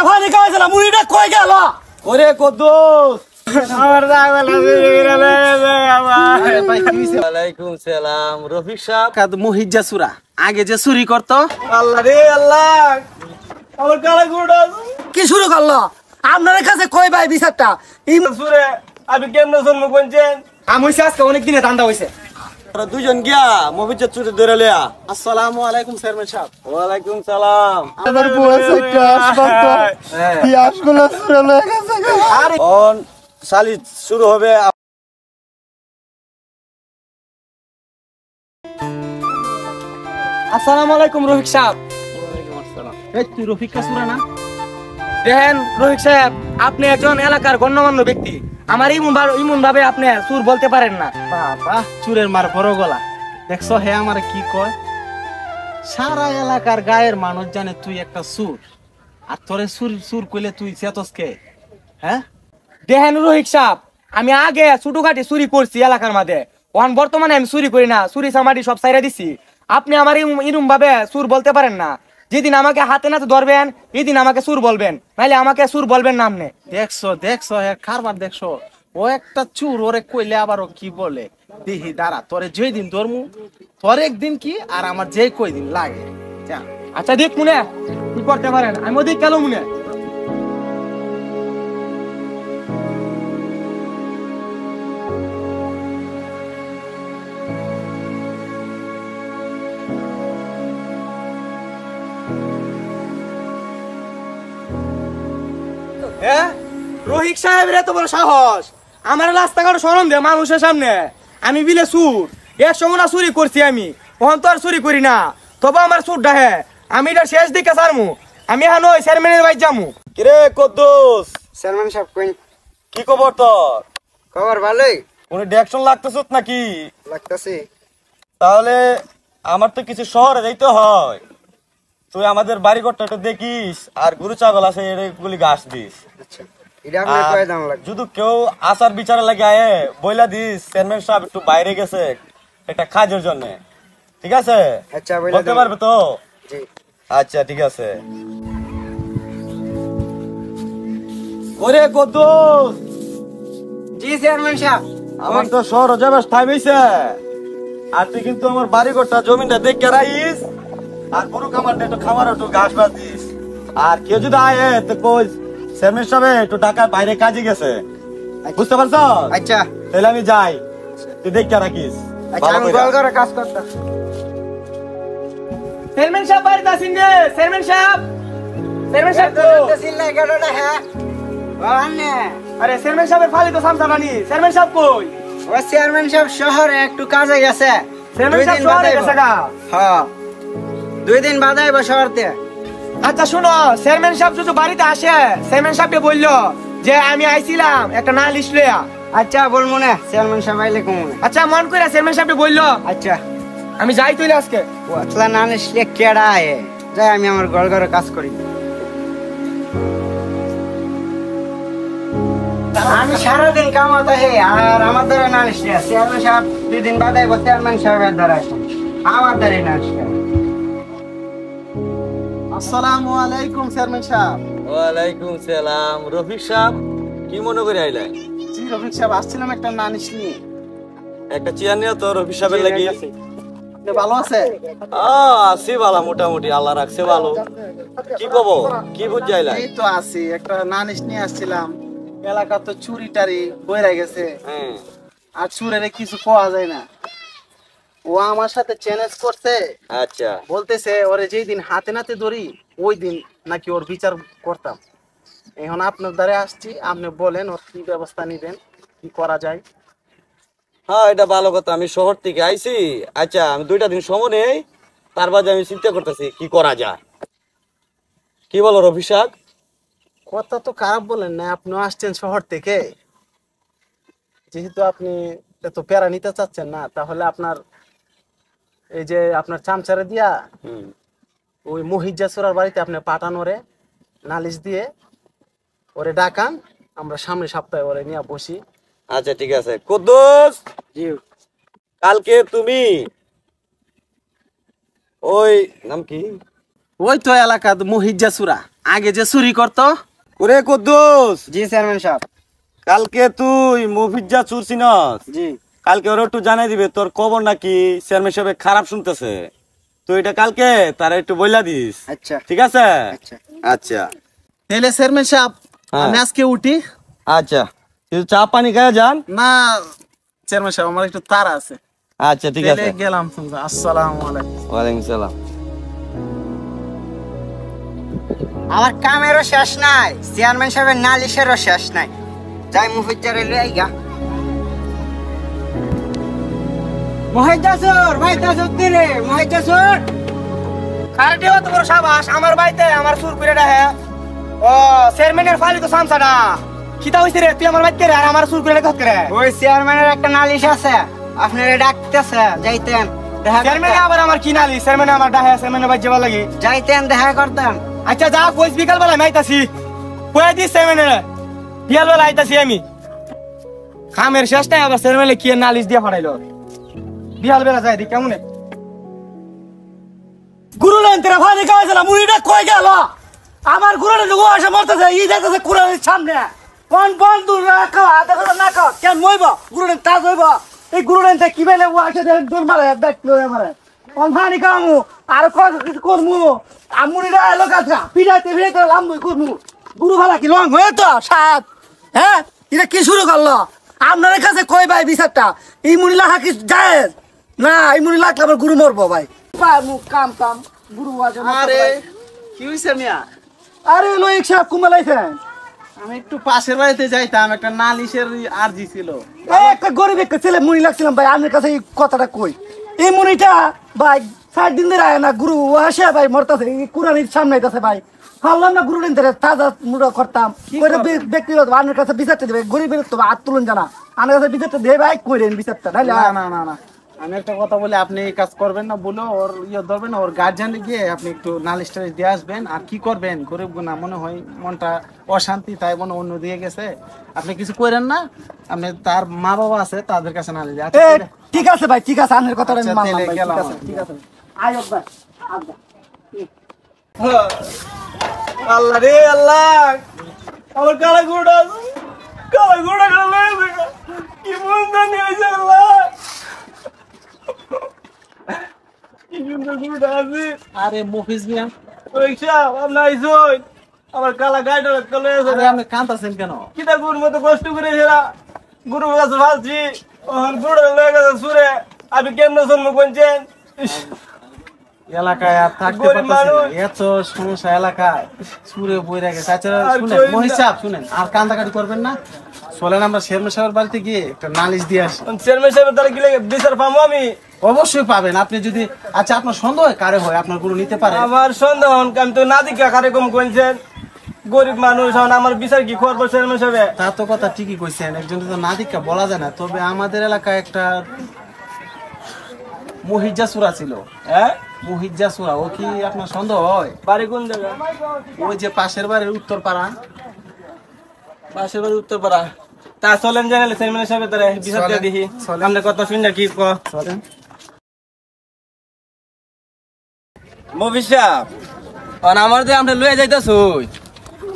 পানি খাওয়াইছে না মুড়িটা কই গেল ওরে কদ্দুস আমার ওয়ালাইকুম সালাম রফিক সাহেব মুহিজ্জা সুরা আগে যে চুরি করতো আল্লাহ রে আল্লাহ আমার গালা গুড়া কি শুরু করলো আপনার কাছে কই ভাই বিচারটা এই সুরে আপনি কেমনে জন্ম কোনছেন আমি আজকে অনেক দিনে ধান্দা হইছে তোরা দুজন গিয়া মফিজ্জত চুরি ধরে লিয়া আসসালামু আলাইকুম চেয়ারম্যান সাহেব ওয়ালাইকুম সালাম আমার বয়স একটা আসবাতো কি আসগুলো শুরু হয়ে গেছে আরে অন সালি শুরু হবে আসসালামু আলাইকুম রফিক সাহেব এই তুই রফিক কা সুরা না দেখেন রফিক সাহেব আপনি একজন এলাকার গণ্যমান্য ব্যক্তি আমার ইমন ভাবে আপনি সুর বলতে পারেন না বাবা চুরের মার বড় গলা দেখছো হে আমার কি কয় সারা এলাকার গায়ের মানুষ জানে তুই একটা সুর আর তোরে সুর কইলে তুই চেতসকে হ্যাঁ দেখেন রফিক সাহেব আমি আগে ছোটখাটি চুরি করছি এলাকার মাঝে ওখান বর্তমানে আমি চুরি করি না চুরি সামাটি সব সাইরা দিছি আপনি আমার ইরুম ভাবে সুর বলতে পারেন না যেদিন আমাকে হাতে নাতে ধরবেন এদিন আমাকে সুর বলবেন নাইলে আমাকে সুর বলবেন না আপনি দেখছো কারবার দেখছো ও একটা চুর ওরে কইলে আবার ও কি বলে দিহি দাঁড়া তোরে যেই দিন ধরমু তোর একদিন কি আর আমার যে কই দিন লাগে আচ্ছা দেখ মুনে কি করতে পারেন আমি ওদিক গেল মুনে রোহিত সাহেবের এত বড় সাহস আমার রাস্তাঘাট সরম দে মানুষের সামনে আমি বিলে সুর এক সময় না চুরি করছি আমি ওখান তো আর চুরি করি না তবে আমার সুর ডাহে আমি এটা শেষ দিকে সারমু আমি এখন ওই চেয়ারম্যানের বাড়ি যামু কিরে কদ্দুস চেয়ারম্যান সাহেব কই কি খবর তোর খবর ভালোই কোন ডিরেকশন লাগতেছত নাকি লাগতাছে তাহলে আমার তো কিছু শহরে যাইতে হয় তুই আমাদের বাড়ি ঘরটা একটু দেখিস আর গরু ছাগল আছে এগুলি ঘাস দিস আচ্ছা এটা আপনার কয় দাম লাগবে যদি কেউ আসার বিচারে লাগে আয়ে বইলা দিস চেয়ারম্যান সাহেব একটু বাইরে গেছে একটা কাজের জন্য ঠিক আছে আচ্ছা বইলা বলতে পারবে তো জি আচ্ছা ঠিক আছে ওরে কদ্দুস জি চেয়ারম্যান সাহেব আমার তো শহর যাবার টাইম হইছে আর তুই কিন্তু আমার বাড়ি ঘরটা জমিটা দেখে রাখিস আর গরু খামার একটু খামার একটু ঘাস বাস দিস আর কেউ যদি আয়ে তো কই চেয়ারম্যান সাহেব একটু ঢাকার বাইরে কাজে গেছে বুঝতে পারছ আচ্ছা তাহলে আমি যাই তুই দেখে রাখিস আচ্ছা আমি কল করে কাজ করতাম চেয়ারম্যান সাহেব বাড়িতে আছেন রে চেয়ারম্যান সাহেব সিল্লা গাড়োটা হ্যাঁ ওখানে আরে চেয়ারম্যান সাহেবের ফালি তো সামসা রানি চেয়ারম্যান সাহেব কই ও চেয়ারম্যান সাহেব শহরে একটু কাজে গেছে চেয়ারম্যান সাহেব শহরে গেছে গা হ্যাঁ 2 দিন বাদে আইব শহরতে আচ্ছা শুনো চেয়ারম্যান সাহেব যদি বাড়িতে আসে চেয়ারম্যান সাহেবকে বললো যে আমি আইছিলাম একটা নালিশ লইয়া আচ্ছা বলবো না চেয়ারম্যান সাহেব আইলে কমনে আচ্ছা মন করে চেয়ারম্যান সাহেবকে বললো আচ্ছা আমি যাই তুইলে আজকে ও আসলে নালিশ লে কেডা আয় যাই আমি আমার ঘর ঘরে কাজ করি আমি সারাদিন কামাতে হে আর আমার দ্বারা নালিশ লে চেয়ারম্যান সাহেব 2 দিন বাদে আইব চেয়ারম্যান সাহেবের দ্বারা আসুন আমার দ্বারা নালিশ লে আসসালামু আলাইকুম চেয়ারম্যান সাহেব ওয়ালাইকুম সালাম রফিক সাহেব কি মনে করে আইলেন জি রফিক সাহেব আসছিলাম একটা নালিশ নিয়ে একটা চেয়ার নিয়ে তো রফিক সাহেবের লাগি আপনি ভালো আছে আছি ভালো মোটামুটি আল্লাহ রাখছে ভালো কি কব কি বুঝ যাইলাই এই তো আছি একটা নালিশ নিয়ে আসছিলাম এলাকা তো চুরি টারি বইরা গেছে হ্যাঁ আর চুরের কিছু পাওয়া যায় না ও আমার সাথে চ্যালেঞ্জ করছে আচ্ছা বলতেছে ওরে যেই দিন হাতে নাতে ধরি ওই দিন নাকি ওর বিচার করতাম এখন আপনার দ্বারে আসছি আপনি বলেন ওর কি ব্যবস্থা নিবেন কি করা যায় হ্যাঁ এটা ভালো কথা আমি শহর থেকে আইছি আচ্ছা আমি 2টা দিন সময় নেই তার বাদে আমি চিন্তা করতেছি কি করা যায় কি বলো রফিক সাহেব কথা তো খারাপ বলেন না আপনিও আসছেন শহর থেকে যেহেতু আপনি এত প্যারা নিতে চাচ্ছেন না তাহলে আপনার এই যে আপনার চামচারে দিয়া ওই মহিজ্জা চোরার বাড়িতে আপনি পাঠান ওরে নালিশ দিয়ে ওরে ডাকান আমরা সামনের সপ্তাহে ওরে নিয়ে বসি আচ্ছা ঠিক আছে কুদ্দুস জি কালকে তুমি ওই নাম কি ওই তো এলাকা মহিজ্জা চুরা আগে যে চুরি করতো। ওরে কুদ্দুস, জি চেয়ারম্যান সাহেব। কালকে তুই মুফিজ্জা চুরছিনস, জি কালকে ওরা একটু জানাই দিবে তোর খবর নাকি চেয়ারম্যান সাহেব খারাপ শুনতেছে। তুই এটা কালকে তারা একটু বইলা দিস, আচ্ছা ঠিক আছে? আচ্ছা আচ্ছা তাহলে চেয়ারম্যান সাহেব হ্যাঁ। আমি আজকে উঠি। আচ্ছা, তুই চা পানি খাওয়া যান। না চেয়ারম্যান সাহেব আমার একটু তাড়া আছে। আচ্ছা ঠিক আছে, তাহলে গেলাম। আসসালামু আলাইকুম। ওয়ালাইকুম সালাম। আমার কামেরও শেষ নাই, চেয়ারম্যান সাহেবের নালিশেরও শেষ নাই। যাই মুফিজ্জারে লই গা। মহিজাসুর রে, মহিজাসুর। কারেন্টে অত বড় সাবাস আমার বাড়িতে আমার সুর করে রাখে। ও চেয়ারম্যানের ফালি তো সামসাডা কিতা হইছে রে? তুই আমার বাড়িতে রে আর আমার সুর করে রাখত করে। ওই চেয়ারম্যানের একটা নালিশ আছে, আপনারে ডাকতেছে, যাইতেন দেখা চেয়ারম্যানে করতেন। আবার আমার কি নালি? চেয়ারম্যানে আমার ডাহে, চেয়ারম্যানের বাড়ি যাবার লাগি। যাইতেন দেখা করতেন। আচ্ছা যা, কইস বিকাল বেলা আমি আইতাছি। কয়ে দিস চেয়ারম্যানের বিকাল বেলা আইতাছি আমি। খামের শেষ নাই, আবার চেয়ারম্যানে কি নালিশ দিয়ে ফাটাইলো। বিকাল বেলা যাই দি কেমন গুরু নেন তেরা ফানি খাওয়াইছে না, মুড়িটা কই গেল? আমার গুরু নেন ও আসে মরতেছে, ই যাইতেছে কুড়ানির সামনে। কোন বন্ধু না খাওয়া হাতে করে না খাওয়া কেন মইব? গুরু নেন তাজ হইব। এই গুরু নেন কি বেলে ও আসে দৌড় মারে দেখলো আমারে। কোন ফানি খাওয়ামু আর কিছু করমু। আমুড়িটা এলো কাছা পিড়াইতে পিড়াইতে লাম্বই করমু। গুরু ভালা কি লং হয়ে তো সাত? হ্যাঁ এটা কি শুরু করলো? আপনার কাছে কই ভাই বিচারটা? এই মুড়ি লাখা কি যায় না? এই মুড়ি লাগলে আমার গুরু মরবো ভাই। মুখ কাম কাম গুরু আছে। আরে কি হইছে মিয়া? আরে লোক সাহেব কুমালাইছেন। আমি একটু পাশের বাড়িতে যাইতাম, একটা নালিশের আরজি ছিল। একটা গরিব একটা ছেলে মুড়ি লাগছিলাম ভাই, আপনার কাছে এই কথাটা কই। এই মুড়িটা ভাই 60 দিন ধরে আয় না, গুরু আসে ভাই মরতাছে, কুরানির সামনে আইতাছে ভাই। ভাবলাম না গুরু নিতে তাজা মুড়া করতাম। ব্যক্তিগত আপনার কাছে বিচারটা দেবে, গরিবের তো হাত তুলুন জানা। আমার কাছে বিচারটা দেবে ভাই, কইরেন বিচারটা নাইলে। না না না না, আমি একটা কথা বলি, আপনি এই কাজ করবেন না বলে ওর ধরবেন না, ওর গার্জিয়ানে গিয়ে আপনি একটু নালিশ টালিশ দিয়ে আসবেন। আর কি করবেন, গরিব না মনে হয় মনটা অশান্তি, তাই মনে অন্য দিয়ে গেছে। আপনি কিছু করেন না, আপনি তার মা বাবা আছে তাদের কাছে নালিশ দিয়ে। এ, ঠিক আছে ভাই, ঠিক আছে, আপনার কথাটা আমি আচ্ছা, মানলাম তাহলে ভাই, গেলাম ঠিক আছে, আমি। ঠিক আছে। আয় ভাই, আচ্ছা। আল্লাহ রে আল্লাহ, আমার কালা ঘোড়া গেল কি মন্দানি হয়েছে আল্লাহ। কি সুন্দর ঘোড়া আছে। আরে মফিজ মিয়া, ওই সাহেব আপনি আইসুন, আমার কালা গাড়িটা চলে আরে এসে আপনি কাঁদতেছেন কেন? কিতা গুরুর মতো কষ্ট করে এরা গুরু কাছে ফালছি। ওখান গুড়ে লয়ে গেছে সুরে, আমি কেমনে শুনবো কোনছেন? এলাকায় আর থাকতে গরিব পারতেছি না, মানুষ। এত সমস্যা এলাকায়, সুরে বই রেখে। আচ্ছা আর শুনেন কই না। মহিষ সাহেব, শুনেন আর কান্দাকাটি করবেন না। চলেন আমরা শেরমা সাহেবের বাড়িতে গিয়ে একটা নালিশ দিয়ে আসি। চেয়ারম্যান সাহেবের দ্বারা গেলে বিচার পাবো আমি? অবশ্যই পাবেন আপনি যদি। আচ্ছা আপনার সন্দেহ হয় কারে হয়, আপনার গুরু নিতে পারে। আমার সন্দেহ, আমি তো না দিকা কারে কম কোনছেন। গরিব মানুষ, এখন আমার বিচার কি করবো চেয়ারম্যান সাহেব? তা তো কথা ঠিকই কইছেন, একজন তো না দিকা বলা যায় না। তবে আমাদের এলাকায় একটা মহিজ্জা সুরা ছিল। হ্যাঁ, মহিজ্জা সুরা, ও কি আপনার সন্দেহ হয়? বাড়ি কোন জায়গা? ওই যে পাশের বাড়ির উত্তর পাড়া। পাশের বাড়ি উত্তরপাড়া। তা চলেন জানালে চেয়ারম্যান সাহেবের দ্বারা বিচার দিয়ে দেখি। চলেন। আমরা কথা শুনি না কি ক। চলেন। মফিজ সাহেব, আমার যে আমরা লয়ে যাইতেছো,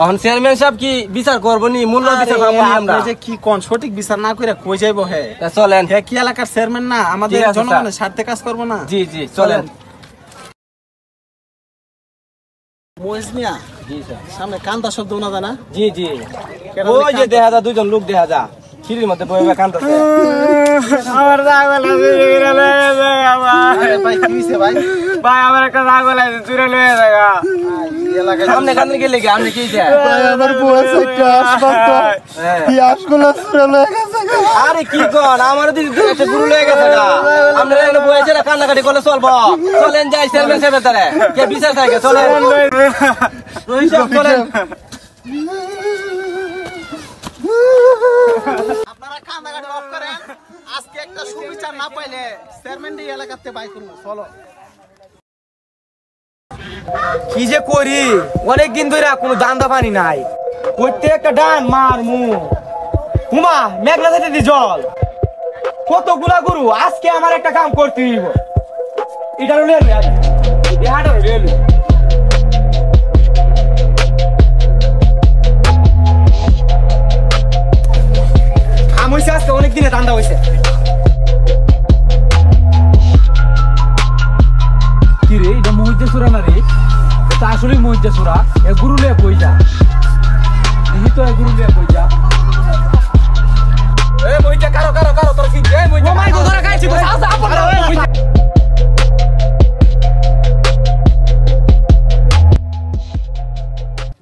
এখন চেয়ারম্যান সাহেব কি বিচার করবো নি? মূল্য বিচার পাবো নি আমরা? আপনি যে কি কোন সঠিক বিচার না করে কই যাইবো? হে তা চলেন। হে কি এলাকার চেয়ারম্যান না? আমাদের ঠিক আছে, জনগণের স্বার্থে কাজ করবো না? জি জি চলেন। মহিষ মিয়া, জি স্যার। সামনে কান্দা শব্দ না জানা? জি জি, কেডা ওই যে দেখা যা দুজন লোক দেখা যা সিঁড়ির মধ্যে বয়ে কান্দতেছে। আমার রাগ লাগে ভাই কি হইছে ভাই? ভাই, আমার একটা রাগ লাগে, চুরে লয়ে দেখা এই এলাকায় সামনে কান্দে গেলে কি আপনি কি আমার বউ একটা আসবান্ত কি আসগুলো সুরে লয়ে গেছে গো। আরে কি কন, আমার দিদি একটা গুরু লয়ে গেছে না, আপনারা এখানে বয়েছে না, কান্নাকাটি করলে চলবো? চলেন যাই চেয়ারম্যান সাহেবের দ্বারা, কে বিচার থাকে। চলেন রোহিত সাহেব, চলেন। আপনারা কান্দাকাটি অফ করেন। আজকে একটা সুবিচার না পাইলে চেয়ারম্যান এই এলাকাতে বাই করব। চলো। কি যে করি, অনেকদিন ধরে কোনো দান্দা পানি নাই, প্রত্যেকটা ডান মার মু হুমা মেঘনা থেকে দি জল কতগুলা গরু। আজকে আমার একটা কাম করতে হইব, এটা রেল দেহাটা রেল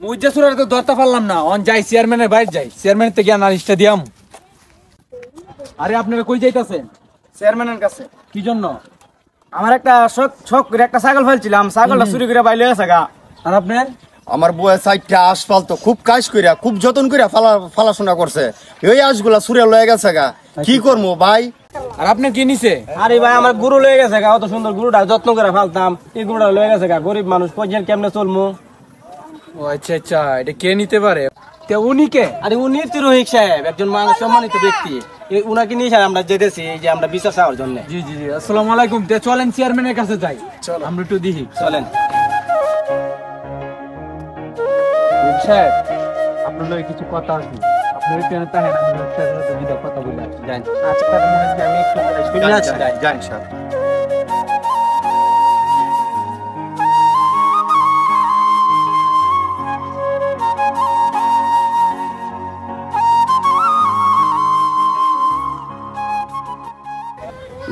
মুইজা সুরারে তো ধরতে পারলাম না, অন যাই চেয়ারম্যানের বাইরে যাই, চেয়ারম্যান থেকে নালিশটা দিয়াম। আরে আপনারা কই যাইতাছেন? চেয়ারম্যানের কাছে। কি জন্য? আমার একটা শখ করে একটা ছাগল ফেলছিলাম, ছাগলটা চুরি করে বাইলে গেছে গা। আর আপনার? আমার বউয়ের সাইডটা আশপাল তো খুব কাজ কইরা খুব যত্ন কইরা ফালাশোনা করছে, এই আশগুলা সুরে লয়ে গেছে গা, কি করবো ভাই? আর আপনার কি নিছে? আরে ভাই আমার গরু লয়ে গেছে গা, অত সুন্দর গরুটা যত্ন করে ফালতাম, এই গরুটা লয়ে গেছে গা। গরিব মানুষ কইছেন কেমনে চলমু? ও আচ্ছা আচ্ছা, এটা কে নিতে পারে? তে উনি কে? আরে উনি তিরোহিক সাহেব, একজন মানুষ সম্মানিত ব্যক্তি। উনাকে নিয়ে আমরা যেতেছি এই যে আমরা বিচার চাওয়ার জন্য। জি জি জি, আসসালামু আলাইকুম। তে চলেন চেয়ারম্যানের কাছে যাই, চল আমরা একটু দেখি। চলেন। সাহেব, আপনার লগে কিছু কথা আছে, আপনার এখানে তাহেন, আমি আপনার সাথে দুইটা কথা বলে আসি। যান। আচ্ছা তাহলে মনে হচ্ছে আমি একটু শুনে আছি। জান স্যার।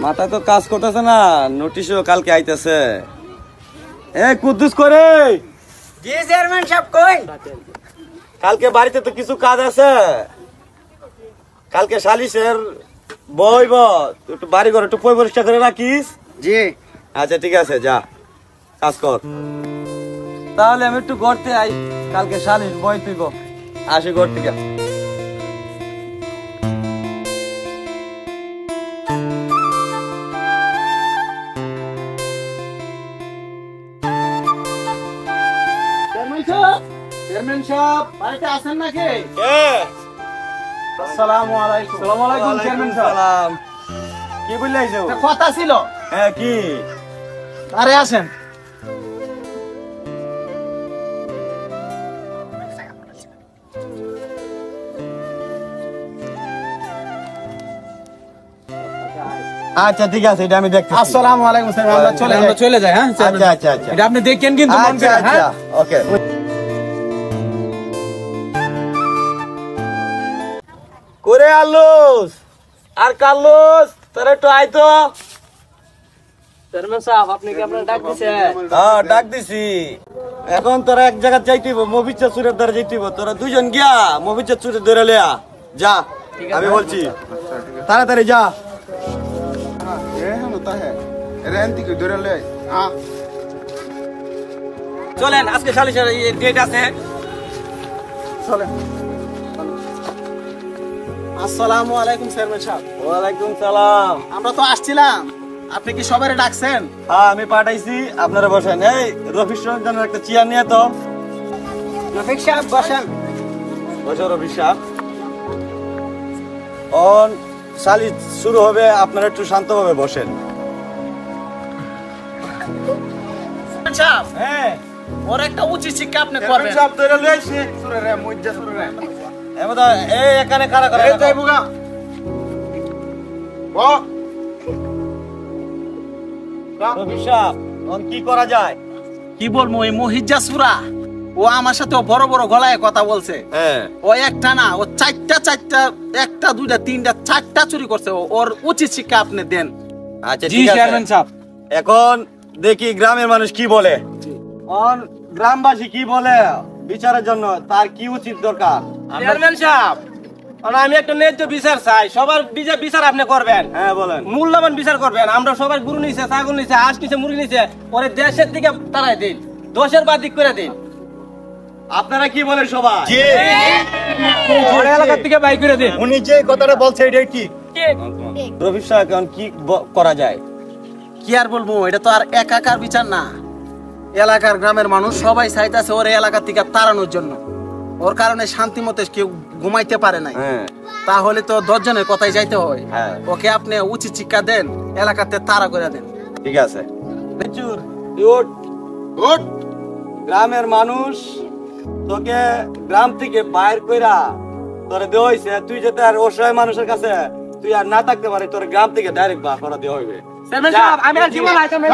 মাথা তো কাজ করতেছে না, নোটিশও কালকে আইতেছে। এ কুদ্দুস করে জি চেয়ারম্যান সাহেব কই? কালকে বাড়িতে তো কিছু কাজ আছে, কালকে সালিশের বইব, একটু বাড়ি ঘর একটু পরিষ্কার করে রাখিস। জি। আচ্ছা ঠিক আছে, যা কাজ কর। তাহলে আমি একটু ঘরতে আই, কালকে সালিশ বই তুইব, আসি ঘর থেকে। চেয়ারম্যান সাহেব বাড়িতে আছেন নাকি? আসসালামু আলাইকুম। আসসালামু আলাইকুম চেয়ারম্যান সাহেব। সালাম। কি বললে আইছো? একটা কথা ছিল। হ্যাঁ কি? আরে আসেন। আচ্ছা ঠিক আছে, এটা আমি দেখছি। আসসালামু আলাইকুম স্যার, আমরা চলে আমরা যাই। চলে যাই। হ্যাঁ আচ্ছা আচ্ছা আচ্ছা এটা আপনি দেখেন কিন্তু মন আচ্ছা করে। আচ্ছা, হ্যাঁ ওকে। করে আলুস আর কালুস, তোরা একটু আয় তো। চেয়ারম্যান সাহেব আপনি কি আপনার ডাক দিছেন? হ্যাঁ ডাক দিছি। এখন তোরা এক জায়গা যাইতেইব, মবিচ্চা চুরের দ্বারা যাইতেইব। তোরা দুজন গিয়া মবিচ্চা চুরের ধরে লিয়া যা, আমি বলছি তাড়াতাড়ি যা। চলেন, আজকে সালিশের ডেট আছে। আসসালামু আলাইকুম চেয়ারম্যান সাহেব। ওয়ালাইকুম সালাম। আমরা তো আসছিলাম, আপনি কি সবারে ডাকছেন? হ্যাঁ আমি পাঠাইছি, আপনারা বসেন। এই রফিক রঞ্জনের একটা চেয়ার নিয়ে তো রফিক সাহেব বসেন। বসো রফিক সাহেব। অন সালিশ শুরু হবে, আপনারা একটু শান্তভাবে বসেন। চেয়ারম্যান সাহেব, হ্যাঁ ওর একটা উচিত শিক্ষা আপনি করবেন। এই এখানে কারা কারা রফিক সাহেব, অন কি করা যায়? কি বলবো, ওই মহিজ্জা সুরা ও আমার সাথে বড় বড় গলায় কথা বলছে। হ্যাঁ ও একটা না, ও চারটা, একটা দুইটা তিনটা চারটা চুরি করছে। ওর উচিত শিক্ষা আপনি দেন। আচ্ছা জি ঠিক আছে। চেয়ারম্যান সাহেব। এখন দেখি গ্রামের মানুষ কি বলে, অন গ্রামবাসী কি বলে বিচারের জন্য, তার কি উচিত দরকার। চেয়ারম্যান সাহেব আমি একটা ন্যায্য বিচার চাই, সবার বিচার আপনি করবেন। হ্যাঁ বলেন। মূল্যবান বিচার করবেন। আমরা সবার গরু নিছে, ছাগল নিছে, হাঁস নিছে, মুরগি নিছে, পরে দেশের দিকে তারাই দিন, দোষের বাদ দিক করে দিন। আপনারা কি বলেন সবাই? ওর এলাকা থেকে বাই করে দেন। উনি যে কথাটা বলছে এটাই ঠিক। রফিক সাহেব এখন কি করা যায়? কি আর বলবো, এটা তো আর একাকার বিচার না। এলাকার গ্রামের মানুষ সবাই চাইতেছে ওর এলাকা থেকে তাড়ানোর জন্য। ওর কারণে শান্তি মতো কেউ ঘুমাইতে পারে নাই। হ্যাঁ তাহলে তো 10 জনের কথাই যাইতে হয়। হ্যাঁ। ওকে আপনি উচিত শিক্ষা দেন, এলাকাতে তাড়া করে দেন। ঠিক আছে। বেচুর উঠ উঠ। গ্রামের মানুষ তোকে গ্রাম থেকে বাইর কইরা তোরে দেওয়া হইছে, তুই যেতে আর অসহায় মানুষের কাছে তুই আর না থাকতে পারে, তোর গ্রাম থেকে ডাইরেক্ট বার করা দেওয়া হইবে। চেয়ারম্যান সাহেব আমি আর জীবন আইতাম না।